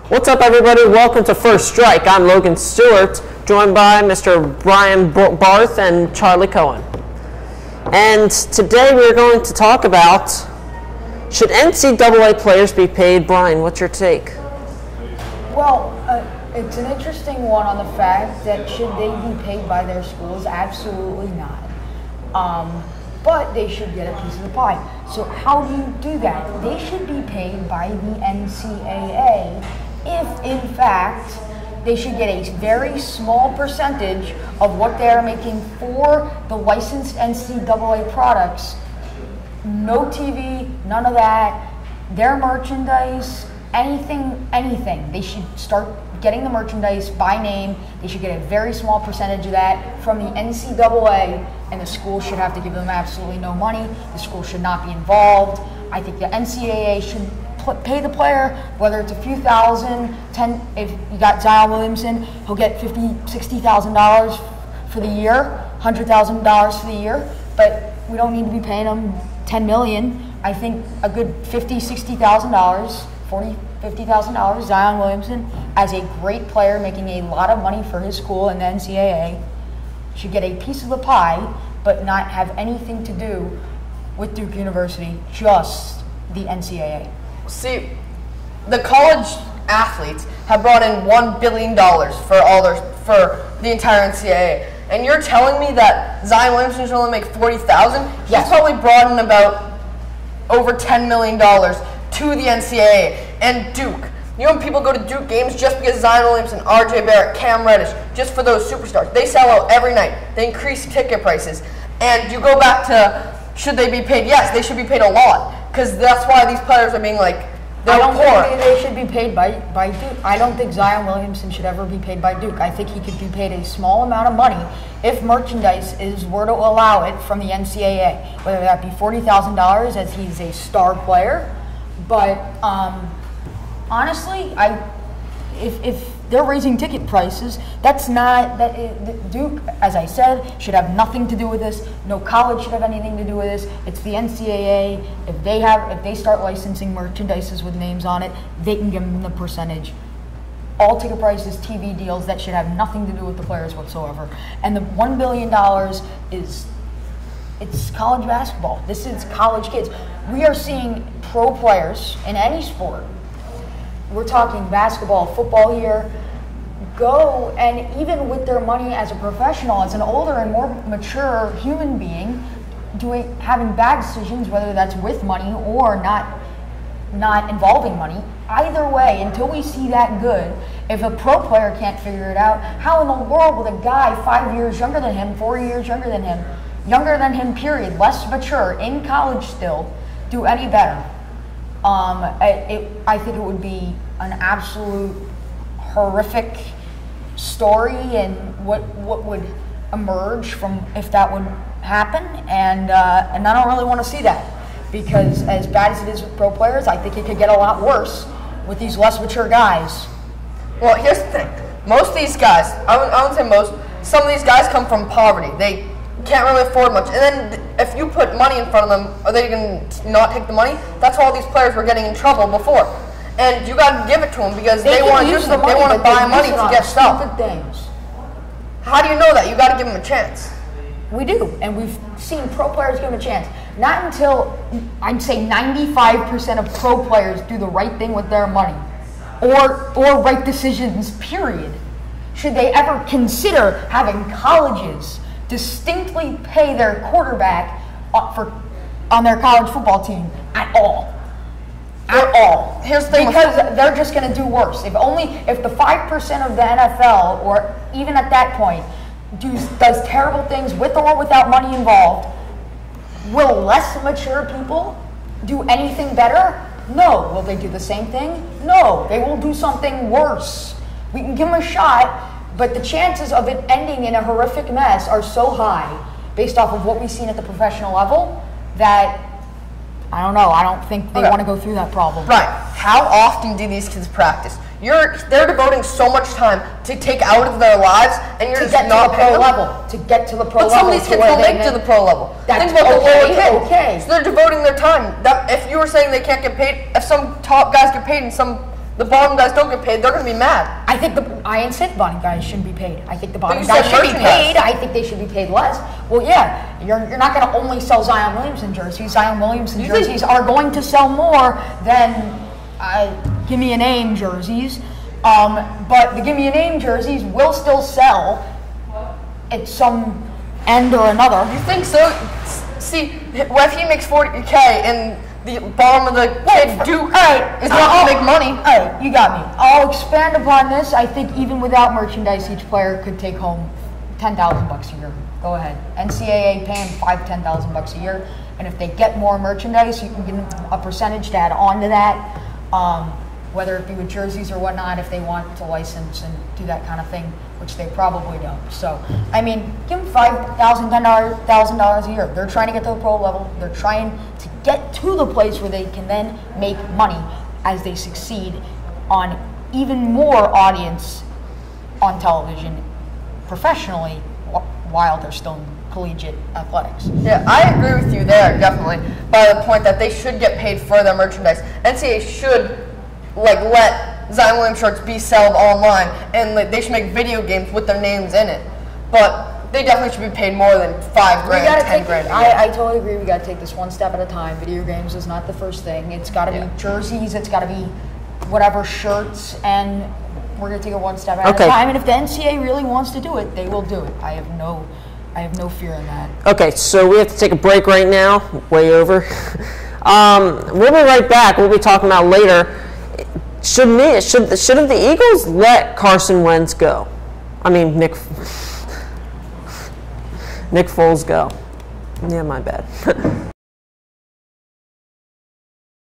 What's up, everybody? Welcome to First Strike. I'm Logan Stewart, joined by Mr. Brian Barth and Charlie Cohen. And today we're going to talk about, should NCAA players be paid? Brian, what's your take? Well, it's an interesting one on the fact that should they be paid by their schools? Absolutely not. But they should get a piece of the pie. So how do you do that? They should be paid by the NCAA if, in fact, they should get a very small percentage of what they are making for the licensed NCAA products. No TV, none of that. Their merchandise, anything. They should start getting the merchandise by name. They should get a very small percentage of that from the NCAA, and the school should have to give them absolutely no money. The school should not be involved. I think the NCAA should pay the player, whether it's a few thousand, if you got Zion Williamson, he'll get $50,000, $60,000 for the year, $100,000 for the year, but we don't need to be paying him $10 million. I think a good $50,000, $60,000, $40,000, $50,000, Zion Williamson, as a great player making a lot of money for his school and the NCAA, should get a piece of the pie, but not have anything to do with Duke University, just the NCAA. See, the college athletes have brought in $1 billion for the entire NCAA, and you're telling me that Zion Williamson should only make $40,000? He's probably brought in about over $10 million to the NCAA and Duke. You know when people go to Duke games just because Zion Williamson, RJ Barrett, Cam Reddish, just for those superstars. They sell out every night. They increase ticket prices. And you go back to, should they be paid? Yes, they should be paid a lot. Because that's why these players are being like, they're poor. I don't think they should be paid by Duke. I don't think Zion Williamson should ever be paid by Duke. I think he could be paid a small amount of money if merchandise were to allow it from the NCAA, whether that be $40,000 as he's a star player. But honestly, if they're raising ticket prices, Duke, as I said, should have nothing to do with this. No college should have anything to do with this. It's the NCAA. If they start licensing merchandises with names on it, they can give them the percentage. All ticket prices, TV deals, that should have nothing to do with the players whatsoever. And the $1 billion it's college basketball. This is college kids. We are seeing pro players in any sport. We're talking basketball, football here, go and even with their money as a professional, as an older and more mature human being, having bad decisions, whether that's with money or not involving money. Either way, until we see that good, if a pro player can't figure it out, how in the world will a guy 5 years younger than him, 4 years younger than him, period, less mature, in college still, do any better? I think it would be an absolute horrific story, and what would emerge from if that would happen, and I don't really want to see that, because as bad as it is with pro players, I think it could get a lot worse with these less mature guys. Well, here's the thing. Most of these guys, I wouldn't say most, some of these guys come from poverty. They can't really afford much. And then if you put money in front of them, are they going to not take the money? That's why all these players were getting in trouble before. And you got to give it to them because they want to use them. They want to buy money to get stuff. Things. How do you know that? You got to give them a chance. We do, and we've seen pro players give them a chance. Not until, I'd say 95% of pro players do the right thing with their money, or right decisions, period. Should they ever consider having colleges distinctly pay their quarterback on their college football team at all? At all. Here's the thing. Because they're just going to do worse. If the 5% of the NFL, or even at that point, does terrible things with or without money involved, will less mature people do anything better? No. Will they do the same thing? No. They will do something worse. We can give them a shot, but the chances of it ending in a horrific mess are so high, based off of what we've seen at the professional level, that I don't know. I don't think they want to go through that problem. Right. How often do these kids practice? They're devoting so much time to take out of their lives, and you're just not paying them. To get to the pro level. But some of these kids don't make to the pro level. That's Think about the lower kids. Okay. So they're devoting their time. If you were saying they can't get paid, if some top guys get paid and some the bottom guys don't get paid, they're going to be mad. I ain't said the bottom guys shouldn't be paid. I think the bottom you guys said should be merchandise. paid. I think they should be paid less. Well, yeah, you're not going to only sell Zion Williamson jerseys. Zion Williamson jerseys are going to sell more than Give Me a Name jerseys. But the Give Me a Name jerseys will still sell at some end or another. You think so? See, if he makes $40K and the bottom of the kid Duke is not going to make money. All right, you got me. I'll expand upon this. I think even without merchandise, each player could take home $10,000 a year. Go ahead. NCAA pay them $10,000 a year, and if they get more merchandise, you can give them a percentage to add on to that. Whether it be with jerseys or whatnot, if they want to license and do that kind of thing, which they probably don't. So, I mean, give them $5,000, $10,000 a year. They're trying to get to the pro level. They're trying to get to the place where they can then make money as they succeed on even more audience on television professionally while they're still in collegiate athletics. Yeah, I agree with you there, definitely, by the point that they should get paid for their merchandise. NCAA should let Zion Williams shirts be sold online, and they should make video games with their names in it. But they definitely should be paid more than $5 grand, 10 grand. I totally agree. We got to take this one step at a time. Video games is not the first thing. It's got to be jerseys. It's got to be whatever shirts, and we're gonna take it one step at a time. And if the NCAA really wants to do it, they will do it. I have no fear in that. Okay, so we have to take a break right now. Way over. We'll be right back. We'll be talking about later. Should the Eagles let Carson Wentz go? I mean, Nick Foles go. Yeah, my bad.